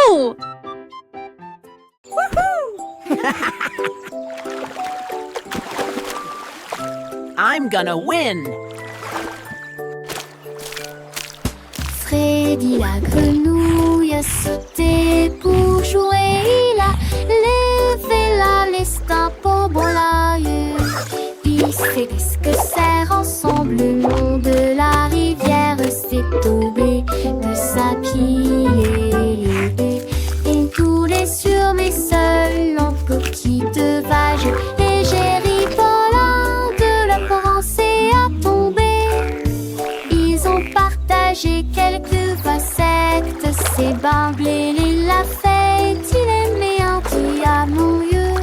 Woohoo! I'm gonna win! Freddy la grenouille a sauté pour jouer. Il a levé la liste un peu bon l'aïeux. Il s'est dit que serre ensemble le long de la rivière s'est tombé de sa pied. Il coulait sur mes seuls en coquille de vage. Et j'ai ri pendant de la pensée à tomber. Ils ont partagé quelques facettes. C'est Bamblé, il l'a fait. Il aimait un petit amoureux.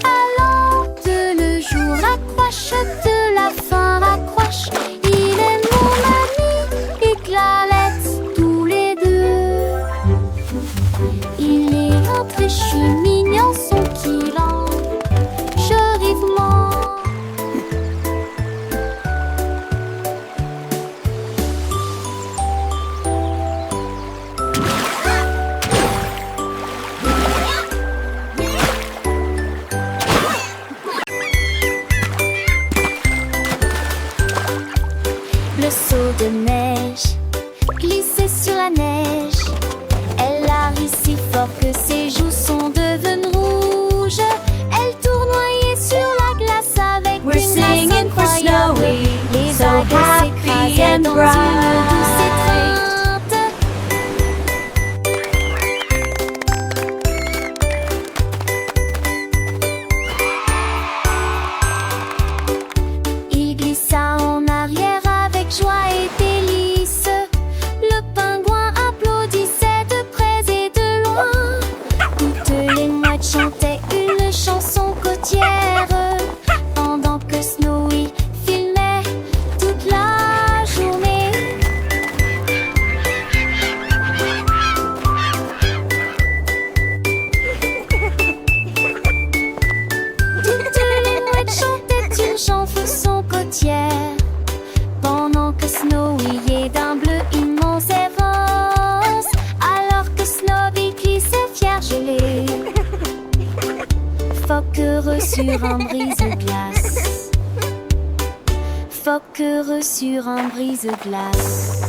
Allant de le jour, raccroche de la fin, raccroche. Il est mon ami, éclalette tous les deux. Il est rentré, je suis mignon, son kilan. Je vivement. Le seau de neige glissait sur la neige. Elle a ri si fort que ses joues sont devenues rouges. Elle tournoyait sur la glace avec We're une grâce singing for incroyable. Snowy, Les so vagues happy s'écrasaient and dans bright. une douce étreinte. Il glissa en arrière avec joie et délice. Le pingouin applaudissait de près et de loin. Toutes les mouettes chantaient une chanson côtière pendant que Snowy filmait toute la journée. Toutes les mouettes chantaient une chanson côtière pendant que Snowy est d'un bleu immense avance. Alors que Snowy glissait fier gelé, phoque heureux sur un brise-glace. Phoque heureux sur un brise-glace.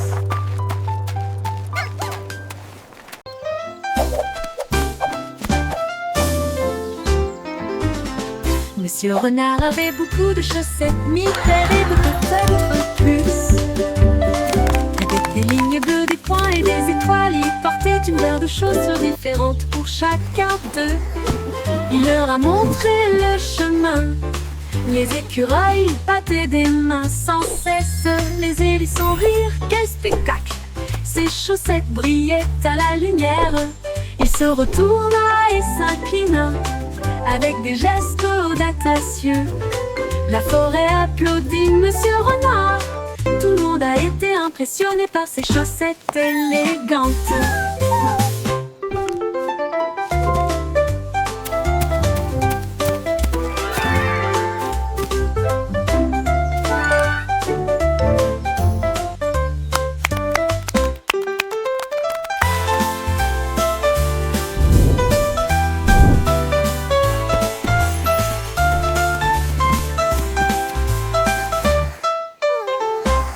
Monsieur Renard avait beaucoup de chaussettes, 1000 paires et peut-être plus. Avec des lignes bleues, des points et des étoiles, il portait une paire de chaussures différentes pour chacun d'eux. Il leur a montré le chemin. Les écureuils battaient des mains sans cesse. Les hérissons rirent, quel spectacle! Ses chaussettes brillaient à la lumière. Il se retourna et s'inclina avec des gestes audacieux. La forêt applaudit Monsieur Renard. Tout le monde a été impressionné par ses chaussettes élégantes.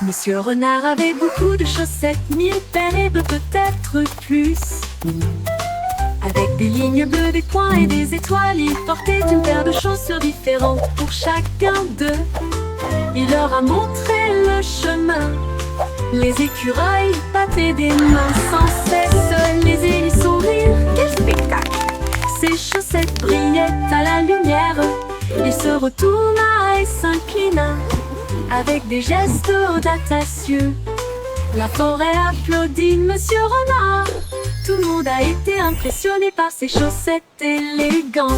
Monsieur Renard avait beaucoup de chaussettes, 1000 paires et peut-être plus. Avec des lignes bleues, des points et des étoiles, il portait une paire de chaussures différentes pour chacun d'eux. Il leur a montré le chemin. Les écureuils battaient des mains sans cesse. Les hérissons rirent, quel spectacle! Ses chaussettes brillaient à la lumière. Il se retourna et s'inclina avec des gestes audacieux. La forêt applaudit Monsieur Renard. Tout le monde a été impressionné par ses chaussettes élégantes.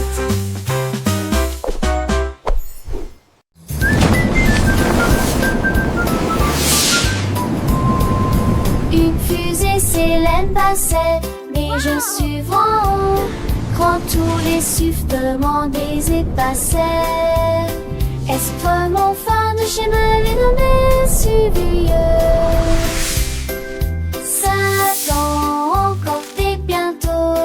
Une fusée Célène passait, mais je suis en haut. Quand tous les sifflements des épassaient, est-ce que mon fan de chemin est nommé Suvieux? 5 ans encore et bientôt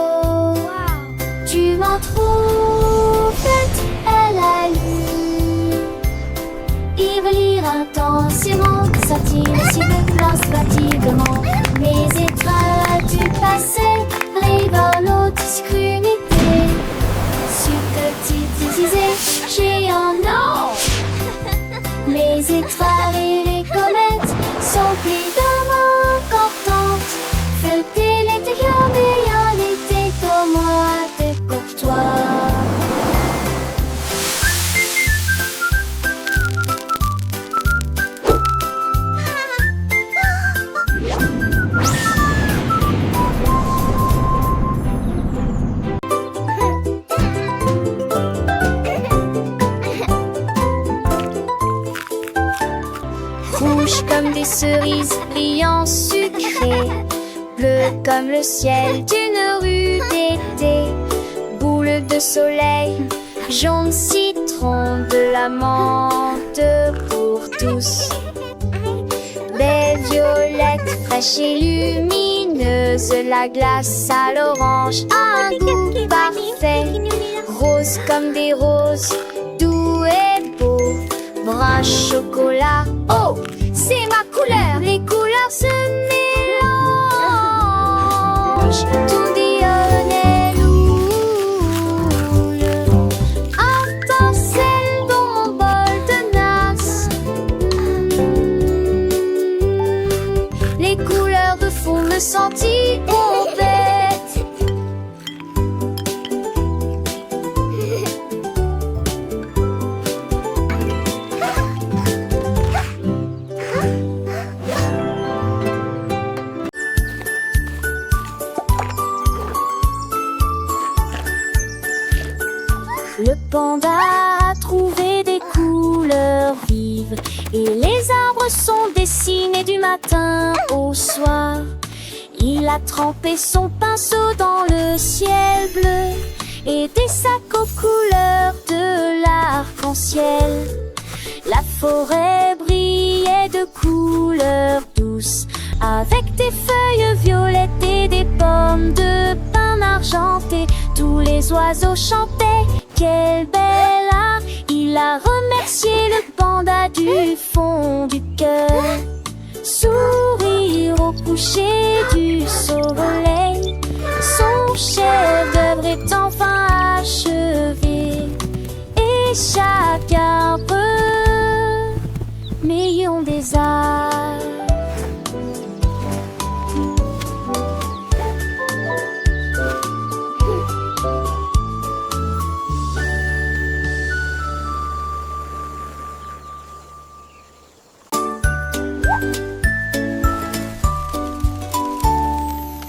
sucré, bleu comme le ciel d'une rue d'été. Boule de soleil, jaune citron, de la menthe pour tous. Belle violette, fraîche et lumineuse, la glace à l'orange a un goût parfait. Rose comme des roses, doux et beau, brun chocolat, oh, c'est ma couleur. Les couleurs se mélangent, tout dionnel houle, étincelle dans mon bol de nasse. Les couleurs de fond me sentis bête. Le panda a trouvé des couleurs vives et les arbres sont dessinés du matin au soir. Il a trempé son pinceau dans le ciel bleu et des sacs aux couleurs de l'arc-en-ciel. La forêt brillait de couleurs douces avec des feuilles violettes et des pommes de pin argentées. Tous les oiseaux chantaient. Quel bel art! Il a remercié le panda du fond du cœur. Sourire au coucher du soleil, son chef-d'œuvre est enfin achevé. Et chaque arbre, million des arts.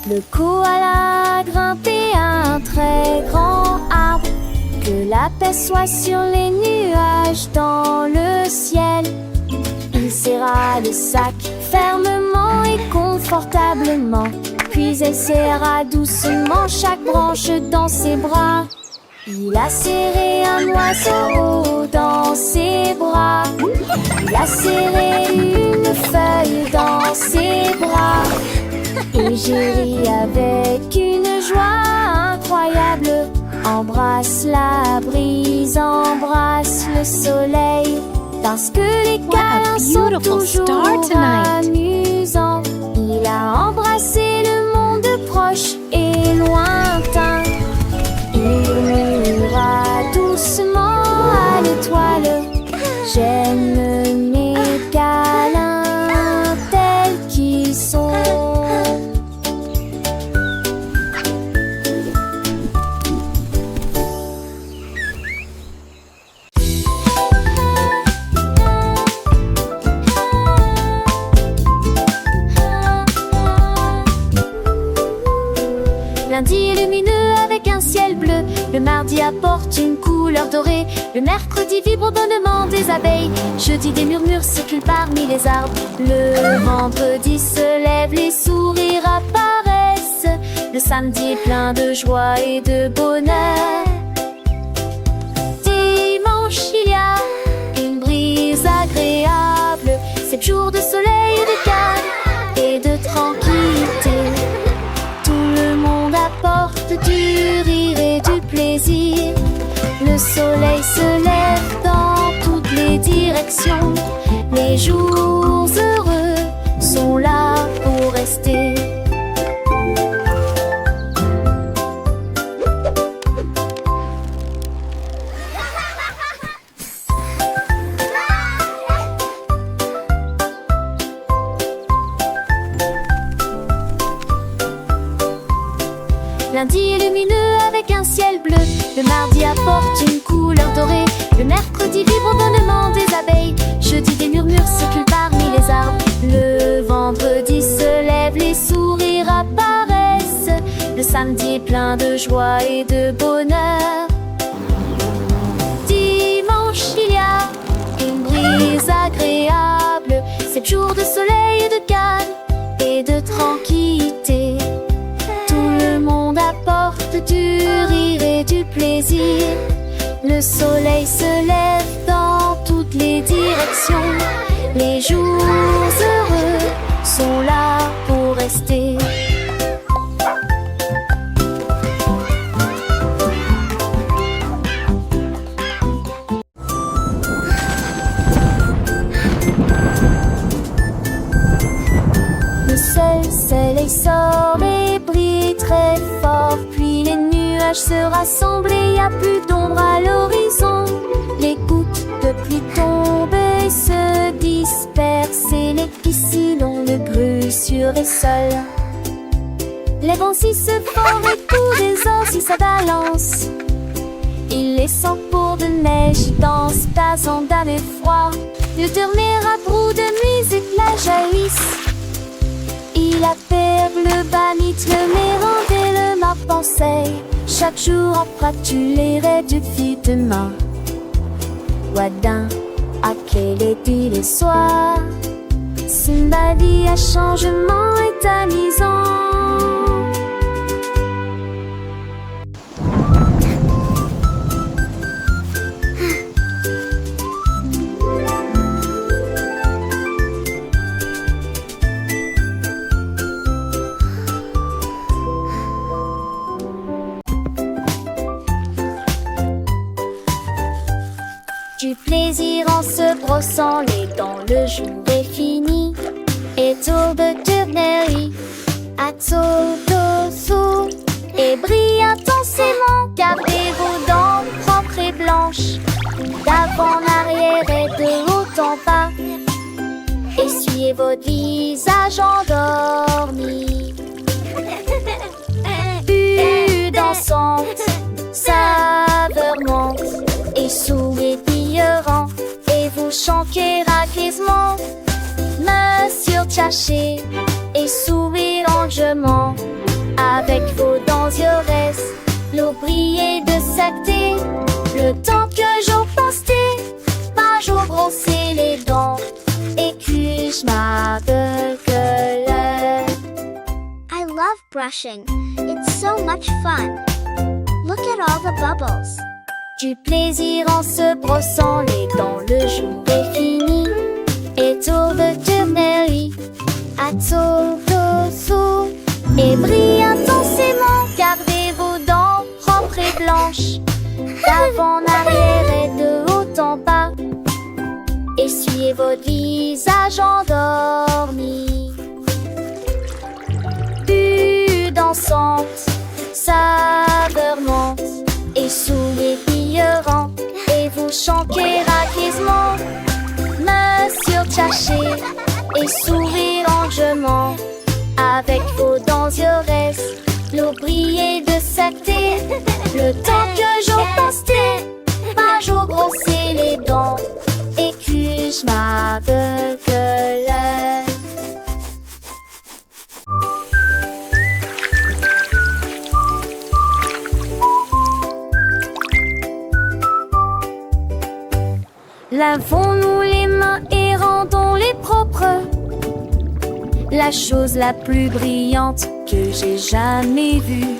Le koala a grimpé un très grand arbre, que la paix soit sur les nuages dans le ciel. Il serra le sac fermement et confortablement, puis elle serra doucement chaque branche dans ses bras. Il a serré un oiseau dans ses bras, il a serré une feuille dans ses bras. Et j'ai ri avec une joie incroyable. Embrasse la brise, embrasse le soleil, parce que les câlins sont toujours amusants. Il a embrassé le monde proche et lointain. Il murmura doucement à l'étoile: j'aime mes câlins tels qu'ils sont. Lundi lumineux avec un ciel bleu, le mardi apporte une couleur dorée, le mercredi vibre au bonnement des abeilles, jeudi des murmures circulent parmi les arbres, le vendredi se lève, les sourires apparaissent, le samedi est plein de joie et de bonheur. Dimanche il y a une brise agréable, 7 jours de soleil et de calme et de tranquillité. Apporte du rire et du plaisir. Le soleil se lève dans toutes les directions. Les jours heureux sont là pour rester. Lundi est lumineux avec un ciel bleu, le mardi apporte une couleur dorée, le mercredi vibre au bonnement des abeilles, jeudi des murmures circulent parmi les arbres, le vendredi se lève, les sourires apparaissent, le samedi est plein de joie et de bonheur. Dimanche il y a une brise agréable, 7 jours de soleil et de calme et et de tranquillité. Tout le monde apporte du rire et du plaisir. Le soleil se lève dans toutes les directions. Les jours heureux sont là pour rester. Le soleil sort et brille très fort. Puis les nuages se rassemblent et y a plus d'ombre à l'horizon. Les gouttes de pluie tombent et se dispersent et les piscines ont le bruit sur les sols. Les vents si se forment et tous les ans si ça balance. Il les sent pour de neige, danse, passant d'un effroi. Le dernier à de musique la jaillisse. Il appelle le banit, le mérande et le map pensée. Chaque jour en pratique les rêves depuis demain. Wadin, à quel est les soirs. Simbadi à changement est amusant. Du plaisir en se brossant les dents, le jour est fini. Et tourbe tournerie, à tour et brille intensément. Gardez vos dents propres et blanches, d'avant en arrière et de haut en bas. Essuyez votre visage endormi. Vue dansante, saveur monte et sourire brillant, et vous chantez raquisement. Main sur tchaché et sourire lentement. Avec vos dents yores, l'eau brillait de sacté. Le temps que j'en pastais, pas jour brosser les dents. Et que je m'appelle. I love brushing. It's so much fun. Look at all the bubbles. Du plaisir en se brossant les dents, le jour est fini. Et tour de tournerie, à tour et brille intensément. Gardez vos dents propres et blanches, d'avant en arrière et de haut en bas. Essuyez votre visage endormi. Vue dansante, saveur monte et sourire brillant, et vous chantez raquisement. Main sur tchaché et sourire lentement. Avec vos dents yores, l'eau brillait de sacté. Le temps que j'en pastais, pas jour brosser les dents. Et que je m'appelle. Lavons-nous les mains et rendons-les propres. La chose la plus brillante que j'ai jamais vue.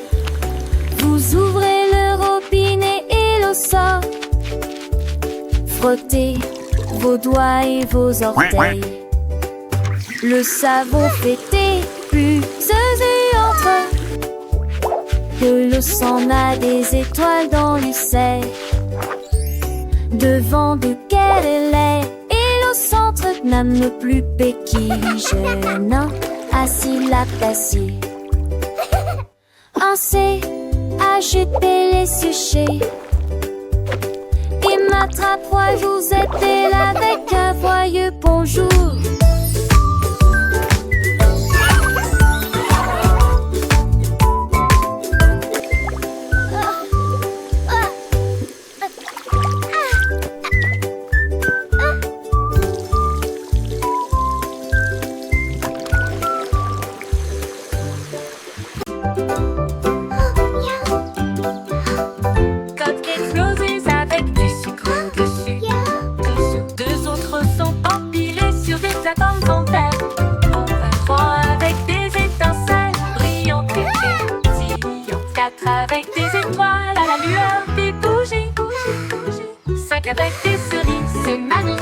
Vous ouvrez le robinet et l'eau sort. Frottez vos doigts et vos orteils. Le savon fêté plus et entre. De l'eau s'en a des étoiles dans l'ucelle. Devant de quelle elle est, et au centre n'aime le plus péquille jeune, assis la passée. Un C, ajoutez les sujets. Et m'attrape, vous êtes là avec un joyeux bonjour. Deux autres sont empilés sur des plateformes en verre. On va droit avec des sac avec des cerises, c'est magnifique.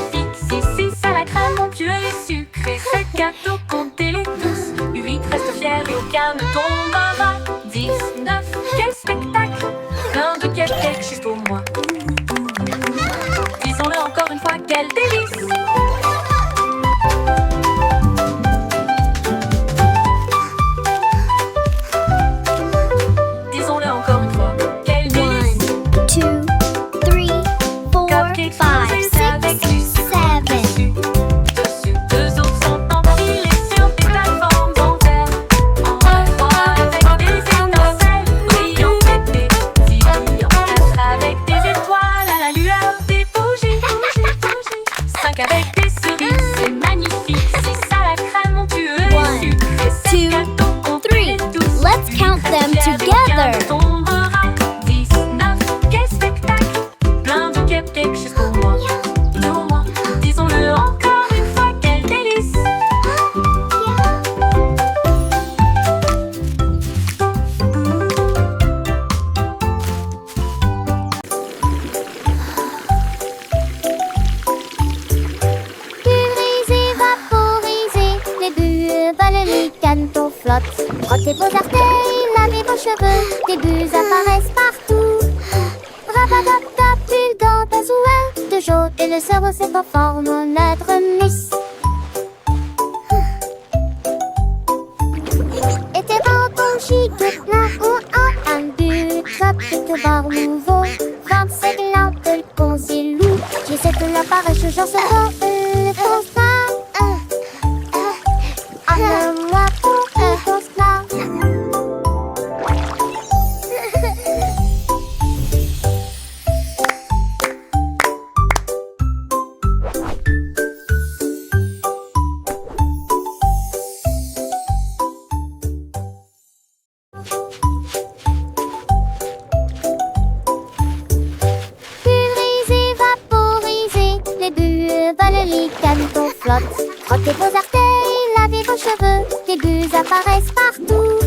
6 à la crème, onctueux et sucré. 7 gâteaux, comptez-les tous. 8 restent fiers et aucun ne tombera. 10, 9, quel spectacle! Plein de cupcakes juste pour moi. Disons-le encore une fois, quel délice! Disons-le encore une fois, quel délice! 1, 2, 3, 4, Cupcakes 5, rosés avec 6, du sucre 7. dessus. 2 autres sont empilés sur des plateformes en verre. En 3 avec des étincelles brillantes et des petits. En 4 avec des étoiles à la lueur des bougies. 5 avec des cerises, c'est magnifique. 6 à la crème onctueux et sucré. 7 gâteaux comptés tous. Let's count them together. 10, 9, quel spectacle! Plein de cupcakes juste pour moi. Pour moi. Disons-le encore une fois, quel délice! Pulvériser, vaporiser, les bulles volent, les canetons flottent. Frottez vos orteils, lavez vos cheveux, des bulles apparaissent partout. Rabatata, bulle dans ta souhait, de jaune et le cerveau se conforme en lettre miss. Et tes bambous chic plein ou en un but, tropique bar nouveau. 25 lampes de concilou, j'essaie de l'apparaître, j'en sais pas, pense pas. Moi pour pense pas. Pulvériser, vaporiser, les bulles volent, les canetons flottent. Frottez vos orteils, lavez vos cheveux, des bulles apparaissent partout.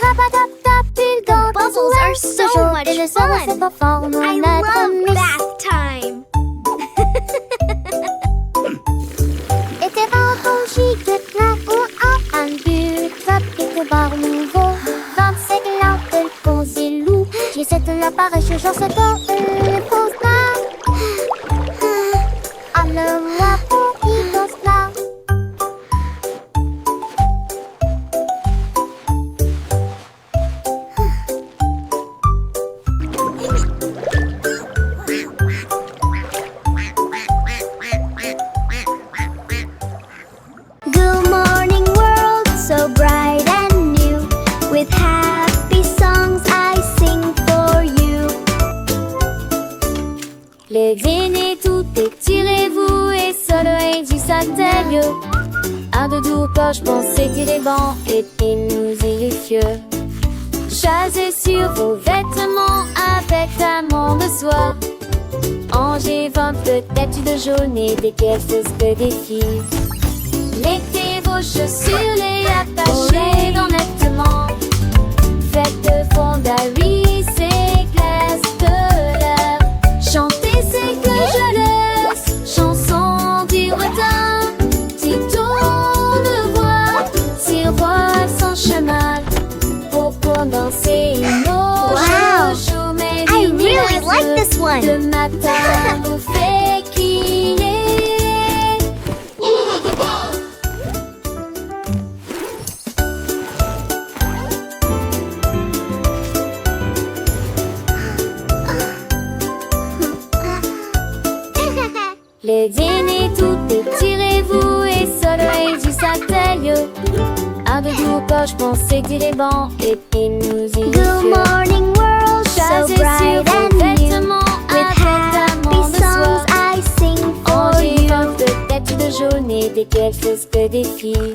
Rabatata, bulle dans ta Bubbles are souhait, so de jaune much et le cerveau se fun. conforme en I lettre love miss. bath time. Et tes bambous chic plein ou en un but, tropique bar nouveau. 25 lampes de concilou, j'essaie de l'apparaître, j'en sais pas, pense pas. Moi pour qui pense pas. Good morning world, so bright and new. With happy songs I sing for you. Levez-les tout, étirez-vous et soleil du satellite. Un de doux poche, pensez tirer banc et nous y fieux. Chassez sur vos vêtements avec amont de soie. Angers 20 peut-être de jaune et des quelques que des filles. Mettez vos chaussures, les attachez dans nettement. Faites de fondaries, c'est glace de l'air. Chantez, c'est que je laisse. Chanson du retard. Si ton me voit, sirote son chemin. Pour danser nos Wow. chouchous, mais I really like this one. le matin nous fait crier. Les dîners tout étirez-vous et soleil du satellite. Un de doux poche, pensez tirer banc et nous y Good morning world, so Chassez bright sur vos and new. vêtements With avec happy amont de songs soie. I sing for Angers you. 20 peut-être de jaune et des quelques que des filles.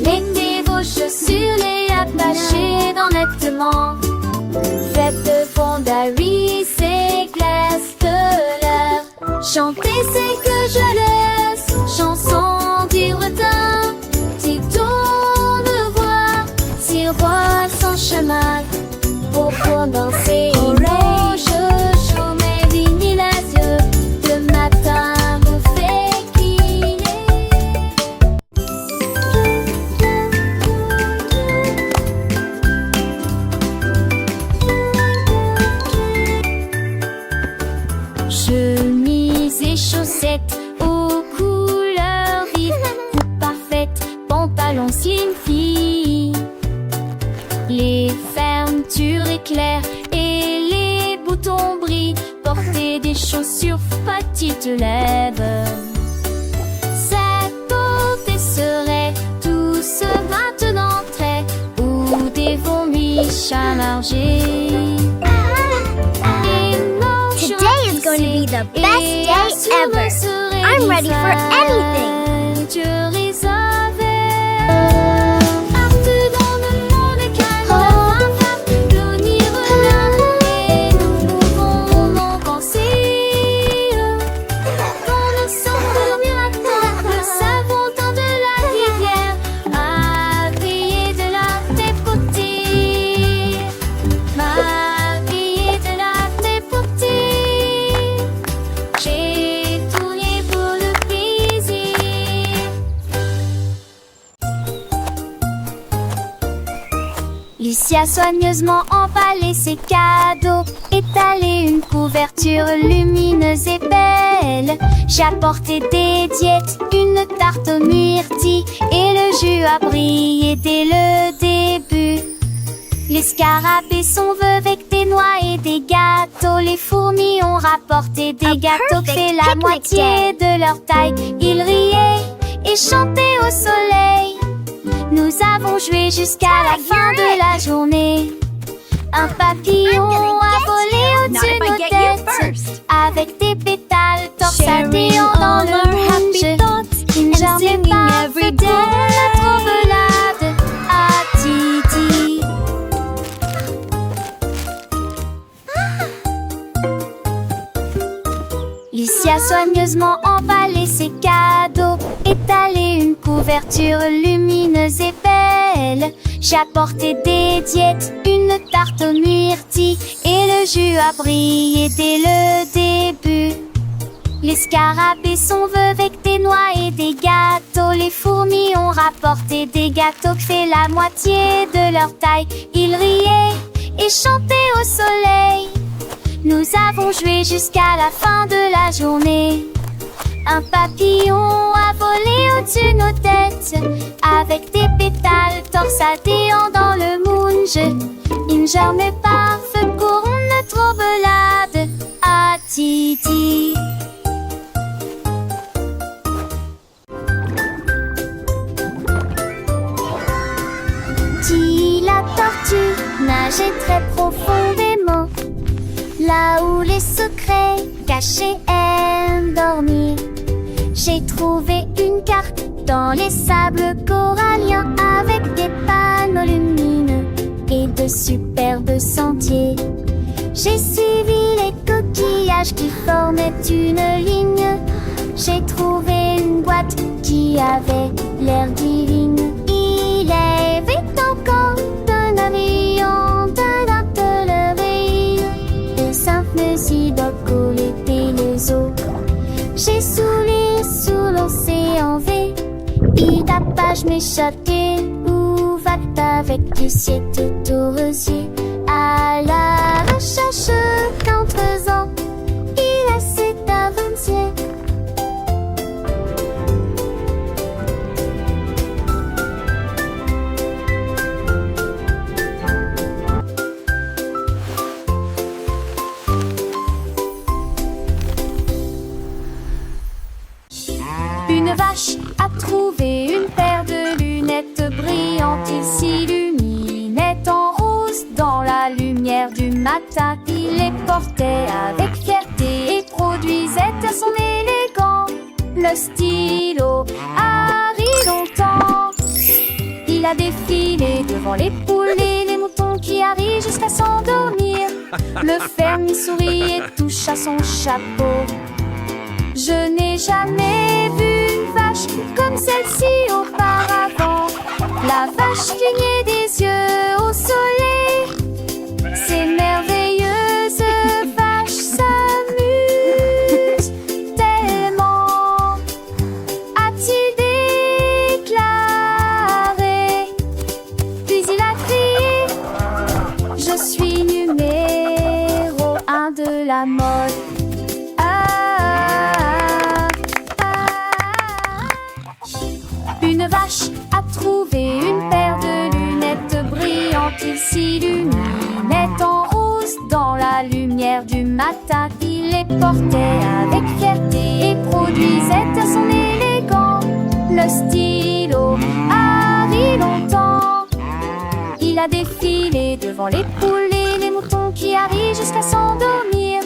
Mettez vos chaussures, les attachez dans nettement. Faites de fondaries, c'est glace de l'air. Chantez, c'est que je laisse. Chanson du retard. Si ton me voit, sirote son chemin. Pour danser nos chouchous, mes vignes les yeux. Les fermetures éclairent et les boutons brillent. Portez des chaussures, petites lèvres. Cette beauté serait tous maintenant très. Ou des vomis chamargés. Today is going to be the best day ever. I'm ready for anything. Partout dans le monde calme, l'avenir revient et nous pouvons en penser. Quand nous sommes dormis à terre, le savon temps de la rivière m'a brillé de la dépoter. M'a brillé de la dépoter. J'ai tourné pour le plaisir. Lucie a soigneusement emballé ses cadeaux, étalé une couverture lumineuse et belle. J'ai apporté des diètes, une tarte aux myrtilles et le jus a brillé dès le début. Les scarabées sont vœux avec des noix et des gâteaux. Les fourmis ont rapporté des gâteaux qui fait la picnic moitié de leur taille. Ils riaient et chantaient au soleil. Nous avons joué jusqu'à la fin de la journée. Un papillon a volé au-dessus de nos têtes, avec des pétales torsadés dans le rouge. Une journée parfaite pour notre balade à Titi. Lucie a soigneusement emballé ses cadeaux, étalé une couverture lumineuse et belle. J'ai apporté des diètes, une tarte aux myrtilles et le jus a brillé dès le début. Les scarabées sont vœux avec des noix et des gâteaux. Les fourmis ont rapporté des gâteaux qui fait la moitié de leur taille. Ils riaient et chantaient au soleil. Nous avons joué jusqu'à la fin de la journée. Un papillon a volé au-dessus de nos têtes, avec des pétales torsadés dans le moonge. Une journée parfaite pour notre balade à Titi. Dit la tortue nageait très profondément, là où les secrets cachés aiment dormir. J'ai trouvé une carte dans les sables coralliens, avec des panneaux lumineux et de superbes sentiers. J'ai suivi les coquillages qui formaient une ligne. J'ai trouvé une boîte qui avait l'air divine. Il avait encore d'un avion, d'un atelier, de simples idoles étaient les eaux. J'ai soulé sous l'océan V, et tapage m'échappait. Où va-t-il avec du ciel tout au rosier? À la recherche qu'entre ans, il a cet avant-hier. Une vache a trouvé une paire de lunettes brillantes. Il s'illuminait en rose dans la lumière du matin. Il les portait avec fierté et produisait à son élégant. Le stylo a ri longtemps. Il a défilé devant les poules et les moutons qui arrivent jusqu'à s'endormir. Le fermier sourit et touche à son chapeau. Je n'ai jamais vu une vache comme celle-ci auparavant. La vache clignait des yeux au soleil. Ces merveilleuses vaches s'amusent tellement, a-t-il déclaré. Puis il a crié: je suis numéro 1 de la mode. Une vache a trouvé une paire de lunettes brillantes. Il s'illuminait en rose dans la lumière du matin. Il les portait avec fierté et produisait à son élégant le stylo Harry longtemps. Il a défilé devant les poules et les moutons qui arrivent jusqu'à s'endormir.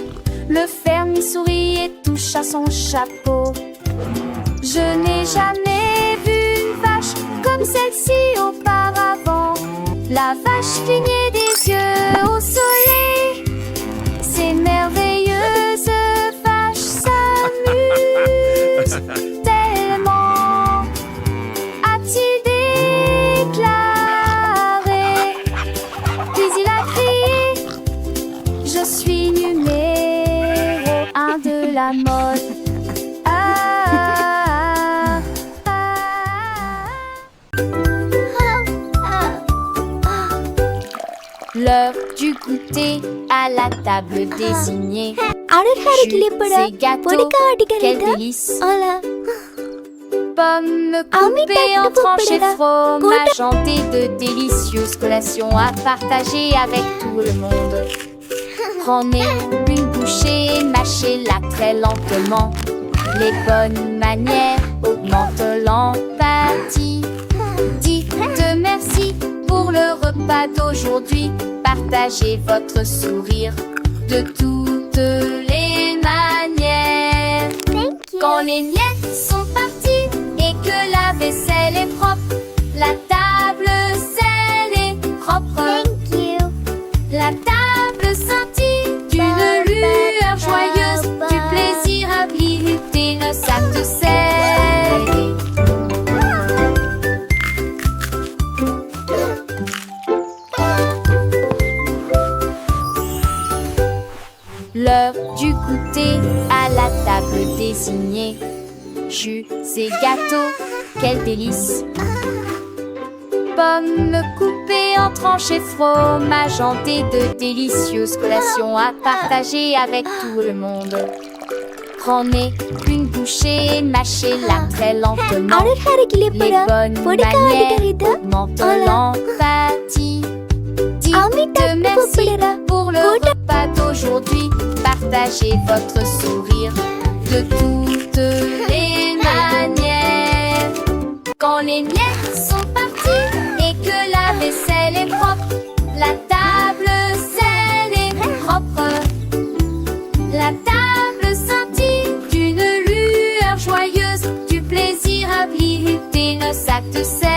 Le fermier sourit et touche à son chapeau. Je n'ai jamais vu une vache comme celle-ci auparavant. La vache clignait des yeux au soleil. Ces merveilleuses vaches s'amusent tellement, a-t-il déclaré. Puis il a crié: je suis numéro 1 de la mode. L'heure du goûter à la table désignée. Ces gâteaux, quel délice! Pommes coupées en tranches et fromage hanté, de délicieuses collations à partager avec tout le monde. Prenez une bouchée et mâchez-la très lentement. Les bonnes manières augmentent l'empathie. Dites merci pour le repas d'aujourd'hui. Partagez votre sourire de toutes les manières. Quand les miettes sont parties et que la vaisselle est propre, la table selle est propre. La table scintille d'une lueur joyeuse, du plaisir à visiter le sac de sel. L'heure du goûter à la table désignée. Jus et gâteaux, quel délice! Pommes coupées en tranches et fromage hanté, de délicieuses collations à partager avec tout le monde. Prenez une bouchée et mâchez-la très lentement. Les bonnes manières augmentent l'empathie. Dites merci pour le repas d'aujourd'hui. Partagez votre sourire de toutes les manières. Quand les miettes sont parties et que la vaisselle est propre, la table selle est propre. La table scintille d'une lueur joyeuse, du plaisir à visiter le sac de sel.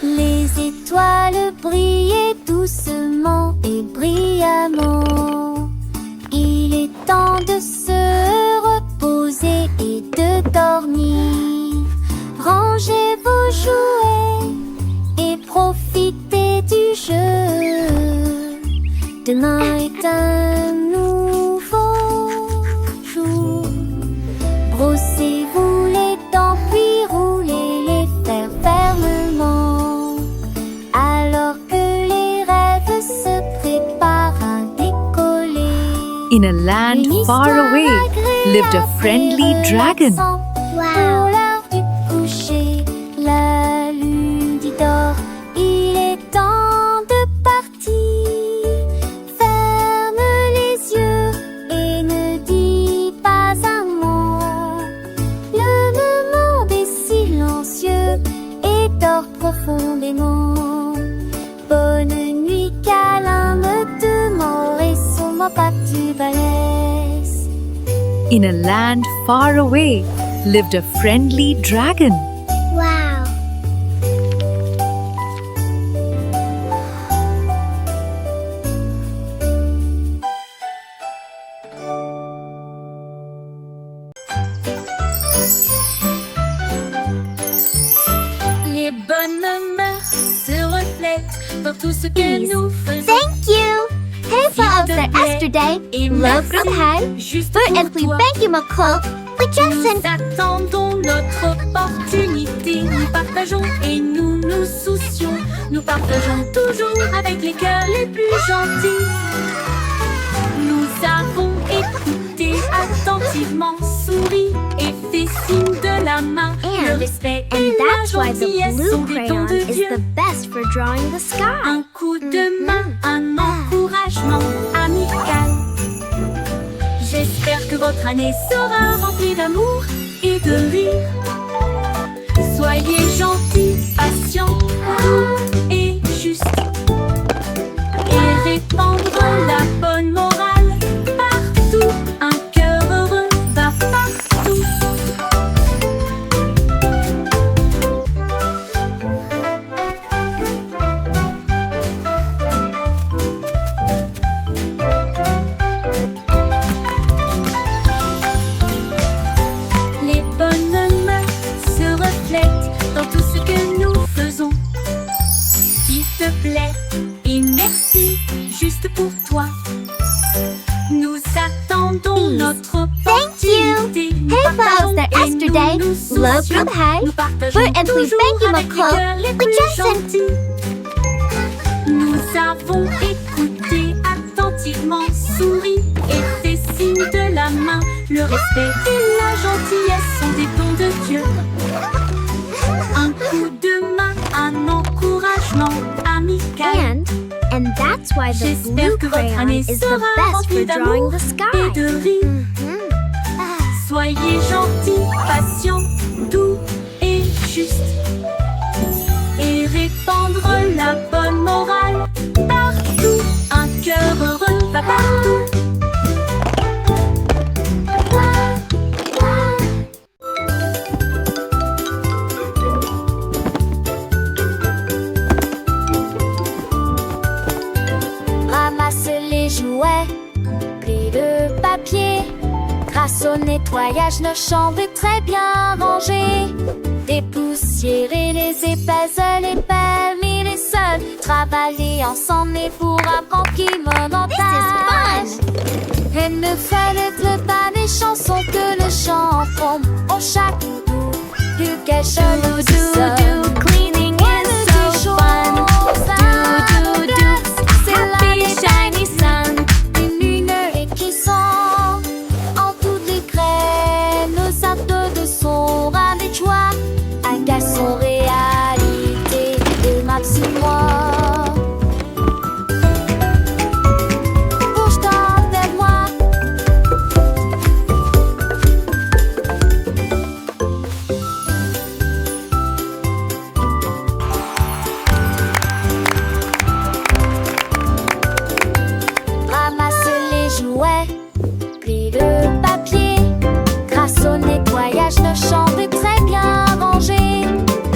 Les étoiles brillaient doucement et brillamment. Il est temps de se reposer et de dormir. Rangez vos jouets et profitez du jeu. Demain est un nouveau jour. Brossez-vous les dents puis roulez les fers fermement. Alors que les rêves se préparent à décoller. In a land far away lived a friendly dragon. Pour l'heure du coucher, la lune dit d'or, il est temps de partir. Ferme les yeux et ne dis pas un mot. Le monde est silencieux et dort profondément. Bonne nuit, câlin, me demeure et sûrement pas tu balèze. In a land far away lived a friendly dragon. Wow. Les bonnes mœurs se reflètent dans tout ce que nous faisons. Thank you. Hej för yesterday. Love from high. Juste För pour en fly toi, thank you McCall. We just nous attendons notre opportunité. Nous partageons et nous nous soucions. Nous partageons toujours avec les cœurs les plus gentils. Nous avons écouté attentivement, souri et fait signe de la main. Le respect et la that's why the gentillesse sont blue des dons crayon de is Dieu. the best for drawing the sky. Un coup de main, un encouragement amical. J'espère que votre année sera remplie d'amour et de rire. Soyez gentils, patients, doux et justes. Et répandre la bonne morale partout. Un cœur heureux va partout. Les bonnes mœurs se reflètent dans tout ce que nous faisons. S'il te plaît et merci, juste pour toi. Nous attendons notre opportunité. Nous Hey, partageons folks, that et yesterday, nous nous love soucions. from Hay, Nous partageons and we toujours thank you, avec les McCall. cœurs les We plus just sent- gentils. Nous avons écouté attentivement, souri et fait signe de la main. Le respect et la gentillesse sont des dons de Dieu. Un coup de main, un encouragement amical. And that's why the J'espère blue que votre crayon année is the sera best remplie for drawing d'amour the et sky. de rire. Soyez gentils, patients, doux et justes. Et répandre la bonne morale partout. Un cœur heureux va partout. Ramasse les jouets, plie le papier. Grâce au nettoyage, nos chambres est très bien rangées. Dépoussiérer les épaisses, les permis, les sols. Travailler ensemble et pour apprendre qui montage. Et ne fallait pas des chansons que le chanteront. Au chaque bout du cachot, nous sommes. Cleaning is so fun. Do, do, do. C'est la shiny sun. Une lumière qui sent en toutes les graines. Nos actes de son avec joie. Agale son réalité de Maximois. Bouge-toi vers moi. Ramasse les jouets, plie le papier. Grâce au nettoyage, nos chambres est très bien rangées.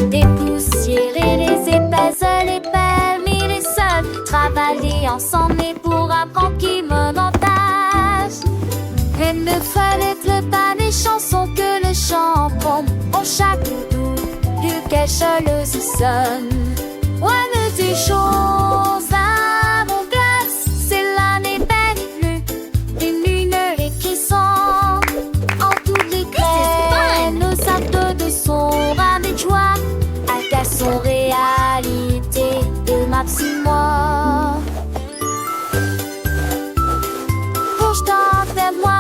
Dépoussiérer les épaisses, les permis, les sols. Travailler ensemble et pour apprendre qui montage. Et ne fallait pas des chansons que le chanteront. Au chaque bout du cachot, le sonne. Ouais, mais des choses à mon cœur, c'est l'année belle plus. Une lumière qui sent en toutes les graines. Nos actes de son rame et de joie. Agale son réalité de Maximois. Bouge-toi vers moi.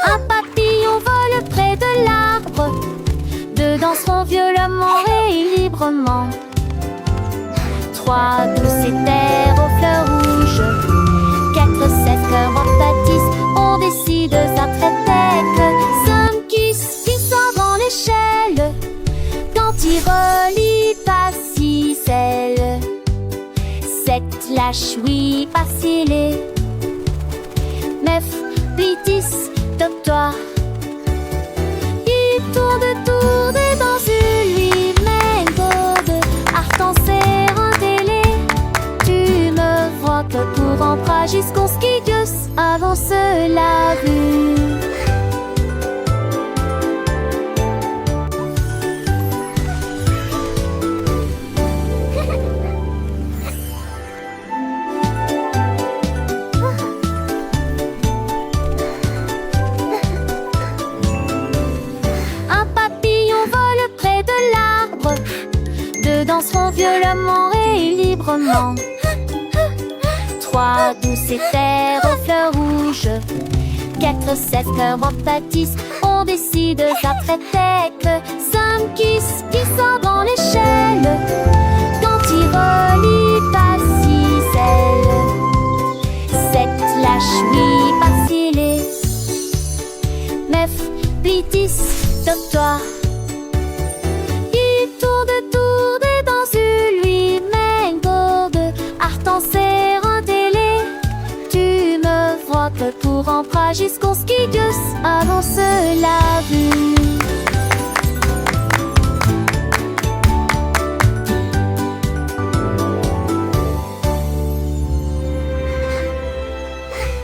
Un papillon vole près de l'arbre. Deux danseront violemment et librement. Trois douces éthers aux fleurs rouges. Quatre sept cœurs en pâtissent. On décide à traiter. Cinq qui sort dans l'échelle. Quand il relie pas si celle. Sept lâche oui pas scellé. Neuf, huit, 10, top-toi. Il tourne et dans une lui-même de art en serre en télé. Tu me vois que pour rentrer jusqu'au ski Dios avance la rue. 3, 12, c'est terre aux fleurs rouges. 4, 16, cœur en pâtisse. On décide après tête. 5, qui sort dans l'échelle. Quand il relie pas 6 ailes. 7, lâche, oui, vaciller. 9, plie 10, top-toi. Il tourne dans lui-même gourde. Artenser en télé. Tu me vois que pour en bras jusqu'au ski, Dieu avance la vue.